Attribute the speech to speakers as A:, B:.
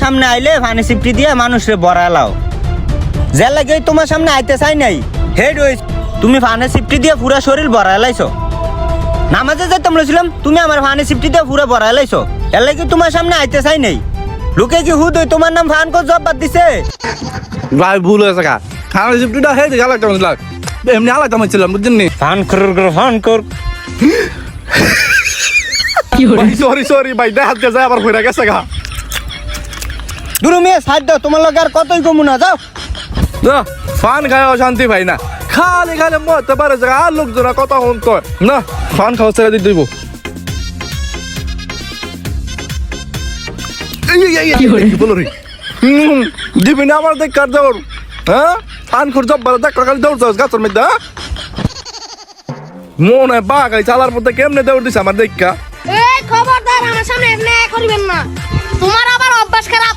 A: সামনে আইলে ফানি সিফটি দিয়ে মানুষরে বড়ালাও যে লাগে তোমার সামনে আইতে চাই নাই হেড হইস তুমি ফানি সিফটি দিয়ে পুরা শরীর বড়ালাইছো নামাজে যেতাম বলেছিলাম তুমি আমার ফানি সিফটি দিয়ে পুরা বড়ালাইছো এর লাগে তোমার সামনে আইতে চাই নাই লোকে কি হুদ তোমার নাম ফান কো জব বাদ দিছে
B: ভাই ভুল হয়েছে কা খানা সিফটিটা হে দিকে আলাদা বুঝলাম এমনি আলাদা ছিলাম বুঝছেন নি
A: ফান কর
B: সরি ভাই দেখা যায় আবার হয়ে গেছে গা
A: দুরু মেয়ে সাইড দাও তোমার লগে আর কতই কমু না যাও
B: ফান খায় শান্তি ভাই না খালি খালি মরতে পারে জায়গা আর লোকজনা কথা হন কয় না ফান খাওয়া ছেড়ে দিয়ে দিব বলো রে দিবি না আমার দেখ কার দৌড় হ্যাঁ ফান খোর জব বালা দেখ খালি দৌড় যাস গাছের মধ্যে মনে হয় বা গাড়ি চালার মধ্যে কেমনে দৌড় দিছে আমার দেখা
C: এই খবরদার আমার সামনে এমনি করিবেন না তোমার আবার অভ্যাস খারাপ